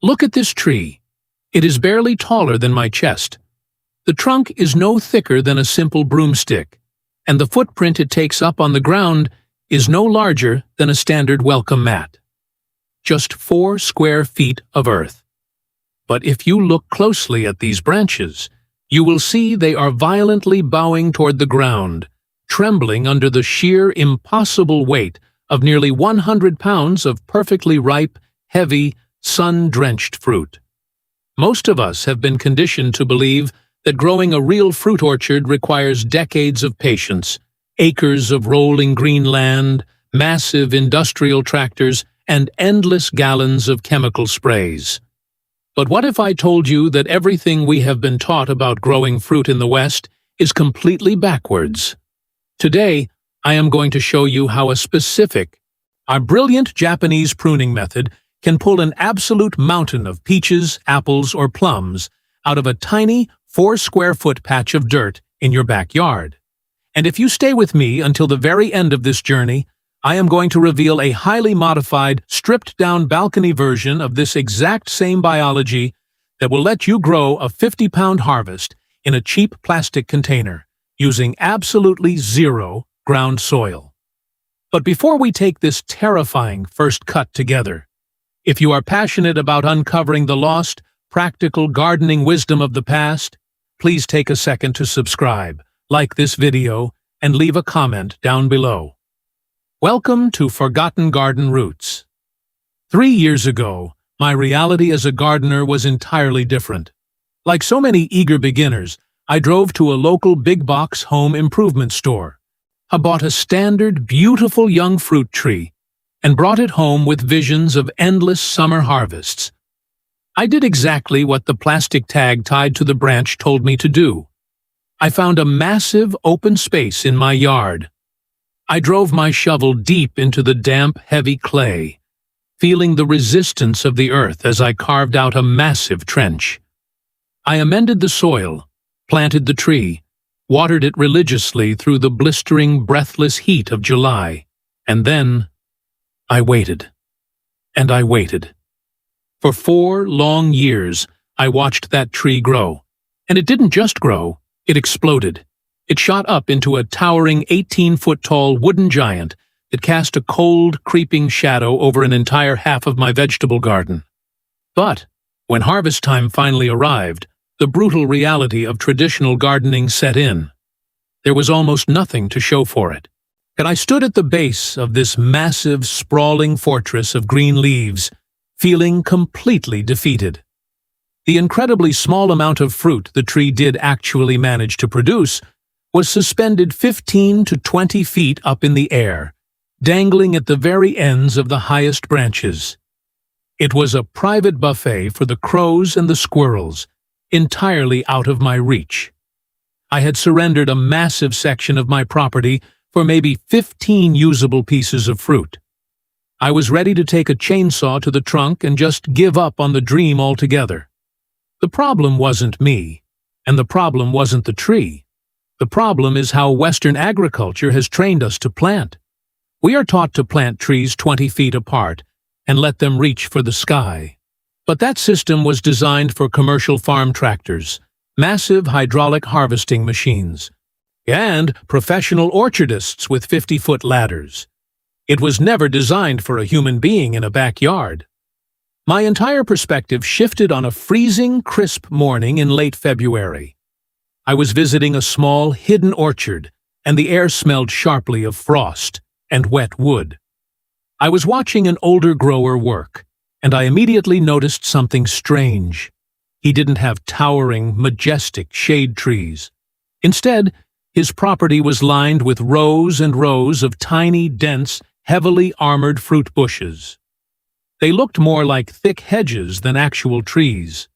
Look at this tree. It is barely taller than my chest. The trunk is no thicker than a simple broomstick, and the footprint it takes up on the ground is no larger than a standard welcome mat. Just 4 square feet of earth. But if you look closely at these branches, you will see they are violently bowing toward the ground, trembling under the sheer impossible weight of nearly 100 pounds of perfectly ripe, heavy, sun-drenched fruit. Most of us have been conditioned to believe that growing a real fruit orchard requires decades of patience, acres of rolling green land, massive industrial tractors, and endless gallons of chemical sprays. But what if I told you that everything we have been taught about growing fruit in the West is completely backwards? Today, I am going to show you how our brilliant Japanese pruning method can pull an absolute mountain of peaches, apples, or plums out of a tiny 4-square-foot patch of dirt in your backyard. And if you stay with me until the very end of this journey, I am going to reveal a highly modified, stripped-down balcony version of this exact same biology that will let you grow a 50-pound harvest in a cheap plastic container using absolutely zero ground soil. But before we take this terrifying first cut together, if you are passionate about uncovering the lost, practical gardening wisdom of the past, please take a second to subscribe, like this video, and leave a comment down below. Welcome to Forgotten Garden Roots. 3 years ago, my reality as a gardener was entirely different. Like so many eager beginners, I drove to a local big-box home improvement store. I bought a standard, beautiful young fruit tree and brought it home with visions of endless summer harvests. I did exactly what the plastic tag tied to the branch told me to do. I found a massive open space in my yard. I drove my shovel deep into the damp, heavy clay, feeling the resistance of the earth as I carved out a massive trench. I amended the soil, planted the tree, watered it religiously through the blistering, breathless heat of July, and then I waited. And I waited. For 4 long years, I watched that tree grow. And it didn't just grow, it exploded. It shot up into a towering 18-foot-tall wooden giant that cast a cold, creeping shadow over an entire half of my vegetable garden. But when harvest time finally arrived, the brutal reality of traditional gardening set in. There was almost nothing to show for it. And I stood at the base of this massive, sprawling fortress of green leaves, feeling completely defeated. The incredibly small amount of fruit the tree did actually manage to produce was suspended 15 to 20 feet up in the air, dangling at the very ends of the highest branches. It was a private buffet for the crows and the squirrels, entirely out of my reach. I had surrendered a massive section of my property for maybe 15 usable pieces of fruit. I was ready to take a chainsaw to the trunk and just give up on the dream altogether. The problem wasn't me, and the problem wasn't the tree. The problem is how Western agriculture has trained us to plant. We are taught to plant trees 20 feet apart and let them reach for the sky. But that system was designed for commercial farm tractors, massive hydraulic harvesting machines, and professional orchardists with 50-foot ladders. It was never designed for a human being in a backyard. My entire perspective shifted on a freezing, crisp morning in late February. I was visiting a small, hidden orchard, and the air smelled sharply of frost and wet wood. I was watching an older grower work, and I immediately noticed something strange. He didn't have towering, majestic shade trees. Instead, his property was lined with rows and rows of tiny, dense, heavily armored fruit bushes. They looked more like thick hedges than actual trees.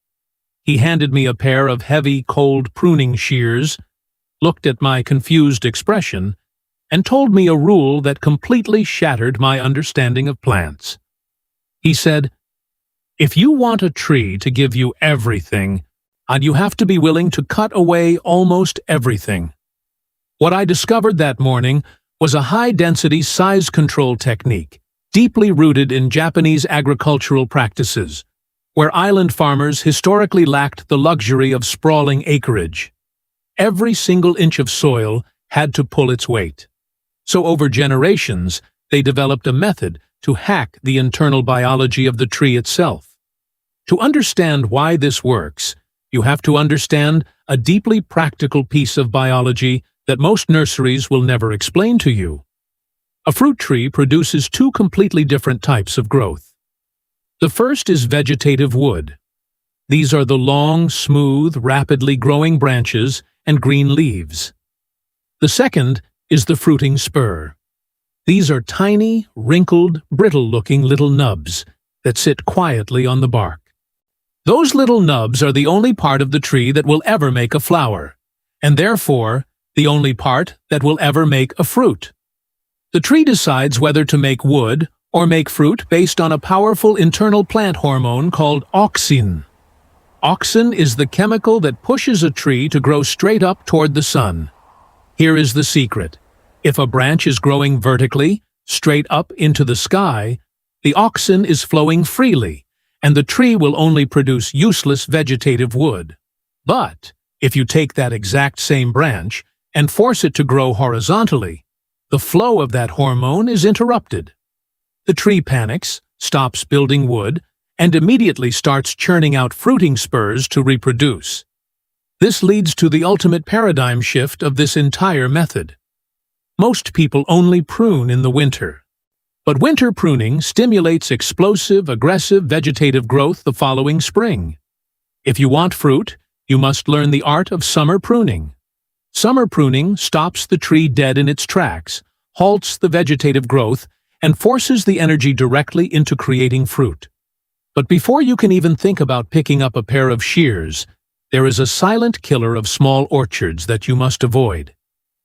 He handed me a pair of heavy, cold pruning shears, looked at my confused expression, and told me a rule that completely shattered my understanding of plants. He said, "If you want a tree to give you everything, you have to be willing to cut away almost everything." What I discovered that morning was a high-density size control technique, deeply rooted in Japanese agricultural practices. where island farmers historically lacked the luxury of sprawling acreage. Every single inch of soil had to pull its weight. So over generations, they developed a method to hack the internal biology of the tree itself. To understand why this works, you have to understand a deeply practical piece of biology that most nurseries will never explain to you. A fruit tree produces two completely different types of growth. The first is vegetative wood. These are the long, smooth, rapidly growing branches and green leaves. The second is the fruiting spur. These are tiny, wrinkled, brittle-looking little nubs that sit quietly on the bark. Those little nubs are the only part of the tree that will ever make a flower, and therefore the only part that will ever make a fruit. The tree decides whether to make wood or make fruit based on a powerful internal plant hormone called auxin. Auxin is the chemical that pushes a tree to grow straight up toward the sun. Here is the secret. If a branch is growing vertically, straight up into the sky, the auxin is flowing freely, and the tree will only produce useless vegetative wood. But if you take that exact same branch and force it to grow horizontally, the flow of that hormone is interrupted. The tree panics, stops building wood, and immediately starts churning out fruiting spurs to reproduce. This leads to the ultimate paradigm shift of this entire method. Most people only prune in the winter. But winter pruning stimulates explosive, aggressive vegetative growth the following spring. If you want fruit, you must learn the art of summer pruning. Summer pruning stops the tree dead in its tracks, halts the vegetative growth, and forces the energy directly into creating fruit. But before you can even think about picking up a pair of shears, there is a silent killer of small orchards that you must avoid.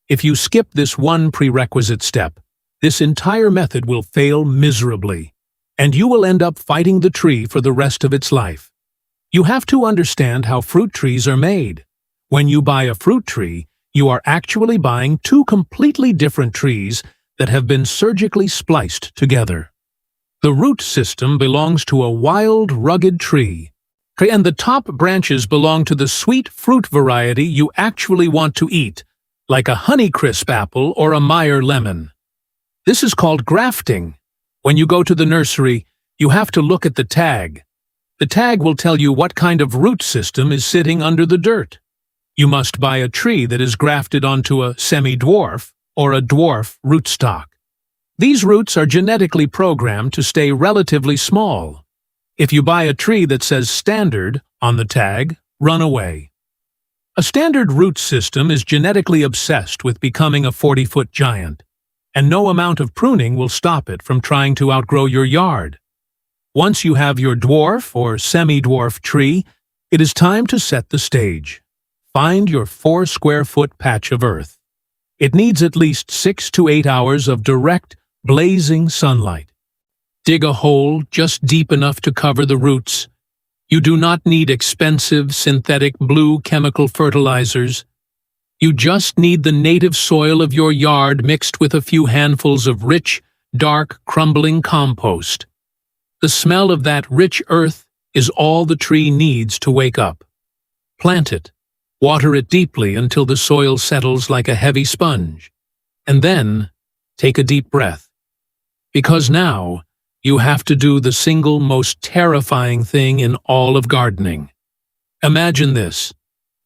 If you skip this one prerequisite step, this entire method will fail miserably, and you will end up fighting the tree for the rest of its life. You have to understand how fruit trees are made. When you buy a fruit tree, you are actually buying two completely different trees that have been surgically spliced together. The root system belongs to a wild, rugged tree, and the top branches belong to the sweet fruit variety you actually want to eat, like a Honeycrisp apple or a Meyer lemon. This is called grafting. When you go to the nursery, you have to look at the tag. The tag will tell you what kind of root system is sitting under the dirt. You must buy a tree that is grafted onto a semi-dwarf or a dwarf rootstock. These roots are genetically programmed to stay relatively small. If you buy a tree that says standard on the tag, run away. A standard root system is genetically obsessed with becoming a 40-foot giant, and no amount of pruning will stop it from trying to outgrow your yard. Once you have your dwarf or semi-dwarf tree, it is time to set the stage. Find your 4-square-foot patch of earth. It needs at least 6 to 8 hours of direct, blazing sunlight. Dig a hole just deep enough to cover the roots. You do not need expensive, synthetic blue chemical fertilizers. You just need the native soil of your yard mixed with a few handfuls of rich, dark, crumbling compost. The smell of that rich earth is all the tree needs to wake up. Plant it. Water it deeply until the soil settles like a heavy sponge. And then, take a deep breath. Because now, you have to do the single most terrifying thing in all of gardening. Imagine this.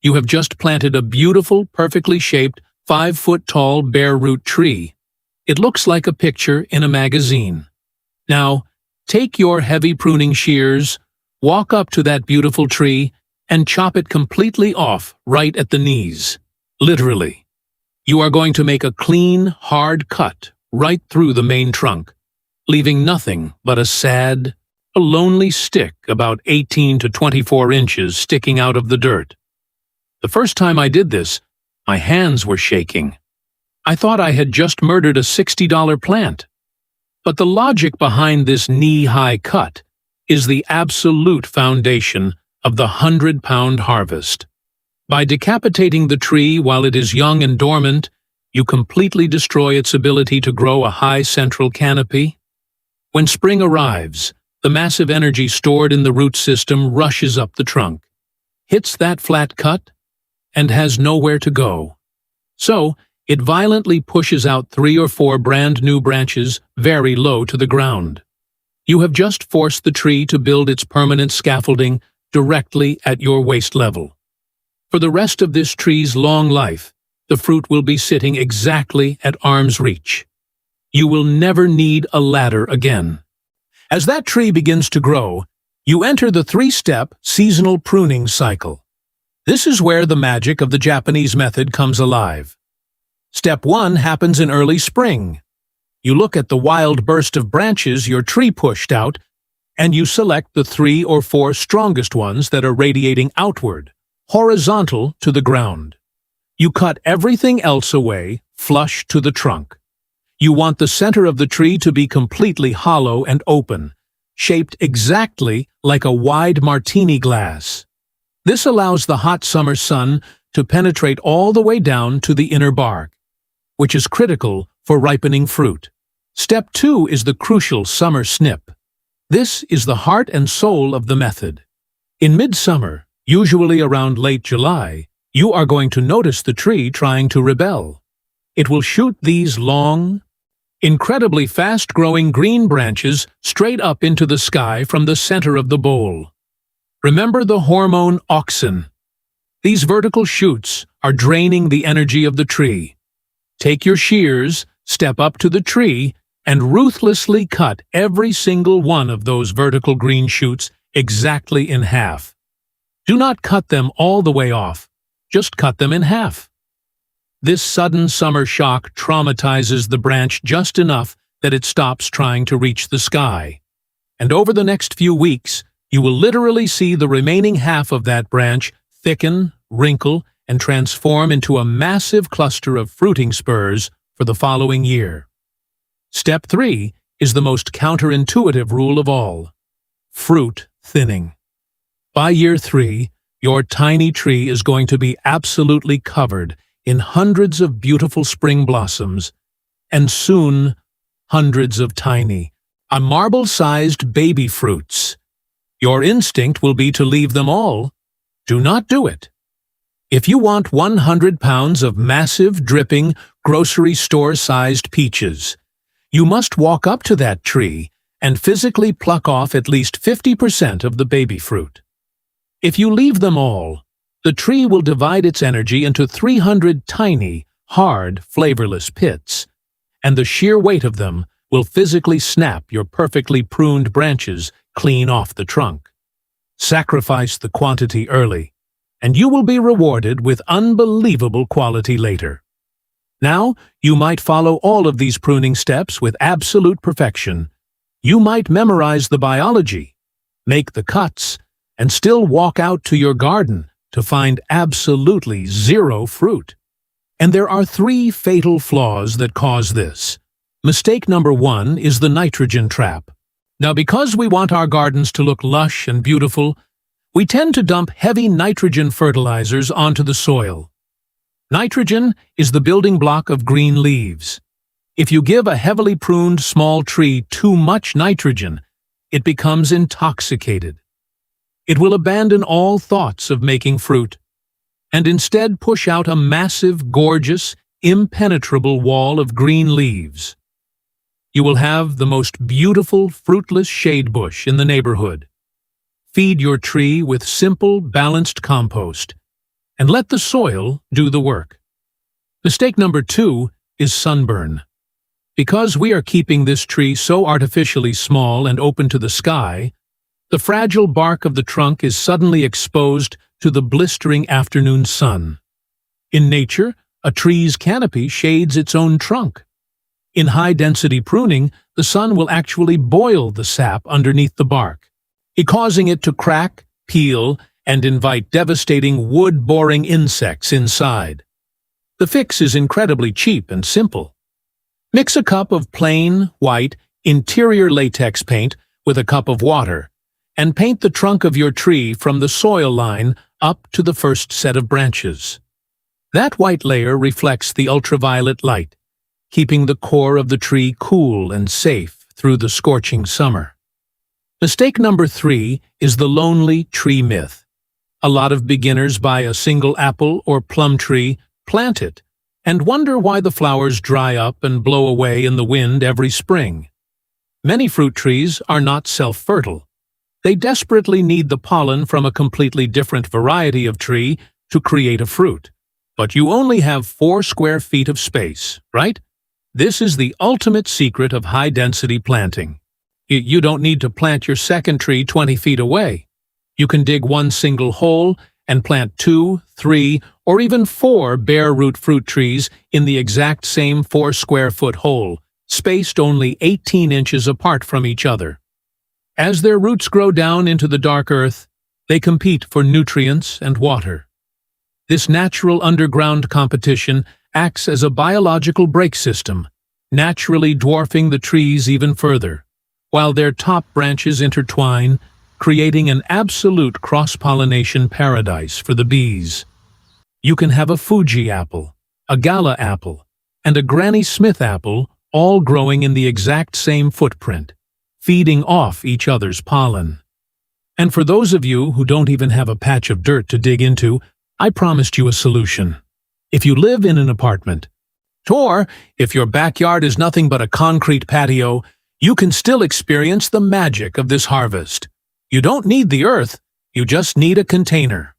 You have just planted a beautiful, perfectly shaped, 5-foot-tall bare root tree. It looks like a picture in a magazine. Now, take your heavy pruning shears, walk up to that beautiful tree, and chop it completely off right at the knees. Literally. You are going to make a clean, hard cut right through the main trunk, leaving nothing but a lonely stick about 18 to 24 inches sticking out of the dirt. The first time I did this, my hands were shaking. I thought I had just murdered a $60 plant. But the logic behind this knee-high cut is the absolute foundation of the 100-pound harvest. By decapitating the tree while it is young and dormant, you completely destroy its ability to grow a high central canopy. When spring arrives, The massive energy stored in the root system rushes up the trunk, hits that flat cut, and has nowhere to go. So, it violently pushes out 3 or 4 brand new branches very low to the ground. You have just forced the tree to build its permanent scaffolding directly at your waist level. For the rest of this tree's long life, the fruit will be sitting exactly at arm's reach. You will never need a ladder again. As that tree begins to grow, you enter the 3-step seasonal pruning cycle. This is where the magic of the Japanese method comes alive. Step 1 happens in early spring. You look at the wild burst of branches your tree pushed out, and you select the 3 or 4 strongest ones that are radiating outward, horizontal to the ground. You cut everything else away, flush to the trunk. You want the center of the tree to be completely hollow and open, shaped exactly like a wide martini glass. This allows the hot summer sun to penetrate all the way down to the inner bark, which is critical for ripening fruit. Step 2 is the crucial summer snip. This is the heart and soul of the method. In midsummer, usually around late July, you are going to notice the tree trying to rebel. It will shoot these long, incredibly fast-growing green branches straight up into the sky from the center of the bowl. Remember the hormone auxin. These vertical shoots are draining the energy of the tree. Take your shears, step up to the tree, and ruthlessly cut every single one of those vertical green shoots exactly in half. Do not cut them all the way off, just cut them in half. This sudden summer shock traumatizes the branch just enough that it stops trying to reach the sky. And over the next few weeks, you will literally see the remaining half of that branch thicken, wrinkle, and transform into a massive cluster of fruiting spurs for the following year. Step 3 is the most counterintuitive rule of all: fruit thinning. By year 3, your tiny tree is going to be absolutely covered in hundreds of beautiful spring blossoms, and soon hundreds of tiny, marble-sized baby fruits. Your instinct will be to leave them all. Do not do it. If you want 100 pounds of massive, dripping, grocery store-sized peaches, you must walk up to that tree and physically pluck off at least 50% of the baby fruit. If you leave them all, the tree will divide its energy into 300 tiny, hard, flavorless pits, and the sheer weight of them will physically snap your perfectly pruned branches clean off the trunk. Sacrifice the quantity early, and you will be rewarded with unbelievable quality later. Now, you might follow all of these pruning steps with absolute perfection. You might memorize the biology, make the cuts, and still walk out to your garden to find absolutely zero fruit. And there are 3 fatal flaws that cause this. Mistake number 1 is the nitrogen trap. Now, because we want our gardens to look lush and beautiful, we tend to dump heavy nitrogen fertilizers onto the soil. Nitrogen is the building block of green leaves. If you give a heavily pruned small tree too much nitrogen, it becomes intoxicated. It will abandon all thoughts of making fruit, and instead push out a massive, gorgeous, impenetrable wall of green leaves. You will have the most beautiful, fruitless shade bush in the neighborhood. Feed your tree with simple, balanced compost, and let the soil do the work. Mistake number 2 is sunburn. Because we are keeping this tree so artificially small and open to the sky, the fragile bark of the trunk is suddenly exposed to the blistering afternoon sun. In nature, a tree's canopy shades its own trunk. In high-density pruning, the sun will actually boil the sap underneath the bark, causing it to crack, peel, and invite devastating wood-boring insects inside. The fix is incredibly cheap and simple. Mix a cup of plain, white, interior latex paint with a cup of water, and paint the trunk of your tree from the soil line up to the first set of branches. That white layer reflects the ultraviolet light, keeping the core of the tree cool and safe through the scorching summer. Mistake number 3 is the lonely tree myth. A lot of beginners buy a single apple or plum tree, plant it, and wonder why the flowers dry up and blow away in the wind every spring. Many fruit trees are not self-fertile. They desperately need the pollen from a completely different variety of tree to create a fruit. But you only have 4 square feet of space, right? This is the ultimate secret of high-density planting. You don't need to plant your second tree 20 feet away. You can dig one single hole and plant 2, 3, or even 4 bare-root fruit trees in the exact same 4 square foot hole, spaced only 18 inches apart from each other. As their roots grow down into the dark earth, they compete for nutrients and water. This natural underground competition acts as a biological brake system, naturally dwarfing the trees even further, while their top branches intertwine, creating an absolute cross-pollination paradise for the bees. You can have a Fuji apple, a Gala apple, and a Granny Smith apple all growing in the exact same footprint, feeding off each other's pollen. And for those of you who don't even have a patch of dirt to dig into, I promised you a solution. If you live in an apartment, or if your backyard is nothing but a concrete patio, you can still experience the magic of this harvest. You don't need the earth, you just need a container.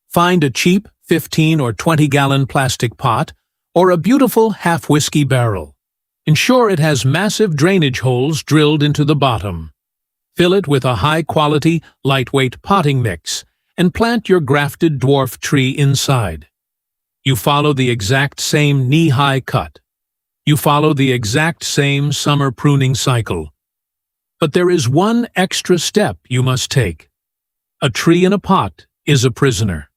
Find a cheap 15 or 20-gallon plastic pot or a beautiful half-whiskey barrel. Ensure it has massive drainage holes drilled into the bottom. Fill it with a high-quality, lightweight potting mix and plant your grafted dwarf tree inside. You follow the exact same knee-high cut. You follow the exact same summer pruning cycle. But there is one extra step you must take. A tree in a pot is a prisoner.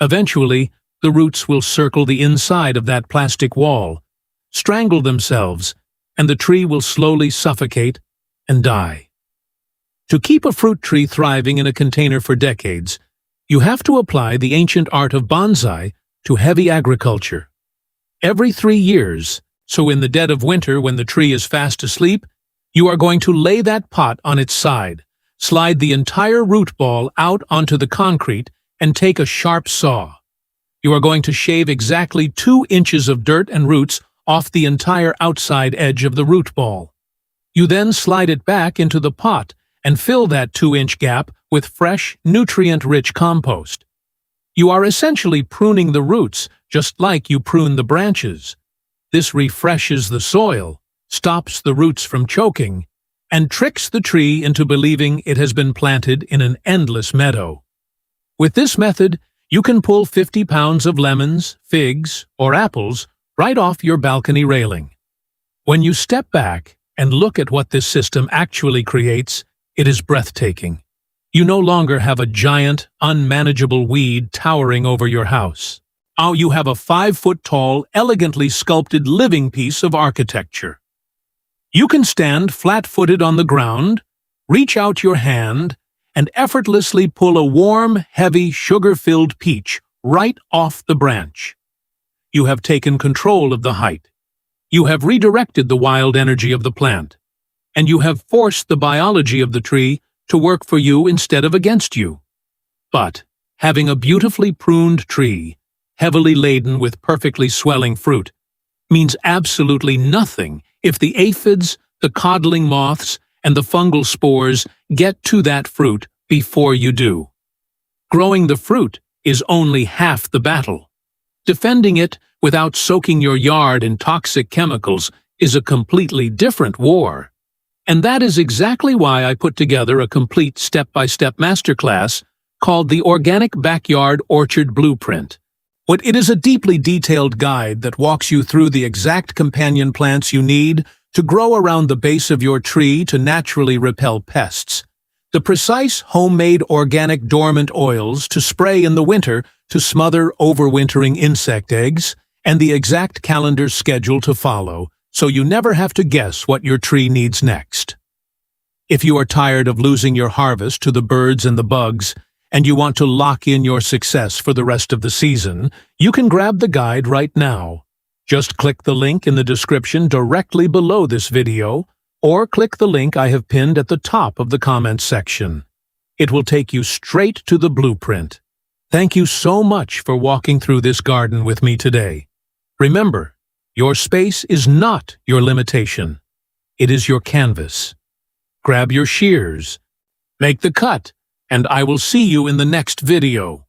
Eventually, the roots will circle the inside of that plastic wall, strangle themselves, and the tree will slowly suffocate and die. To keep a fruit tree thriving in a container for decades, you have to apply the ancient art of bonsai to heavy agriculture. Every 3 years, so in the dead of winter when the tree is fast asleep, you are going to lay that pot on its side, slide the entire root ball out onto the concrete, and take a sharp saw. You are going to shave exactly 2 inches of dirt and roots off the entire outside edge of the root ball. You then slide it back into the pot and fill that 2-inch gap with fresh, nutrient-rich compost. You are essentially pruning the roots, just like you prune the branches. This refreshes the soil, stops the roots from choking, and tricks the tree into believing it has been planted in an endless meadow. With this method, you can pull 50 pounds of lemons, figs, or apples right off your balcony railing. When you step back and look at what this system actually creates, it is breathtaking. You no longer have a giant, unmanageable weed towering over your house. Now you have a 5-foot-tall, elegantly sculpted living piece of architecture. You can stand flat-footed on the ground, reach out your hand, and effortlessly pull a warm, heavy, sugar-filled peach right off the branch. You have taken control of the height. You have redirected the wild energy of the plant. And you have forced the biology of the tree to work for you instead of against you. But having a beautifully pruned tree, heavily laden with perfectly swelling fruit, means absolutely nothing if the aphids, the codling moths, and the fungal spores get to that fruit before you do. Growing the fruit is only half the battle. Defending it without soaking your yard in toxic chemicals is a completely different war. And that is exactly why I put together a complete step-by-step masterclass called the Organic Backyard Orchard Blueprint. It is a deeply detailed guide that walks you through the exact companion plants you need to grow around the base of your tree to naturally repel pests, the precise homemade organic dormant oils to spray in the winter to smother overwintering insect eggs, and the exact calendar schedule to follow, so you never have to guess what your tree needs next. If you are tired of losing your harvest to the birds and the bugs, and you want to lock in your success for the rest of the season, you can grab the guide right now. Just click the link in the description directly below this video, or click the link I have pinned at the top of the comments section. It will take you straight to the blueprint. Thank you so much for walking through this garden with me today. Remember, your space is not your limitation. It is your canvas. Grab your shears, make the cut, and I will see you in the next video.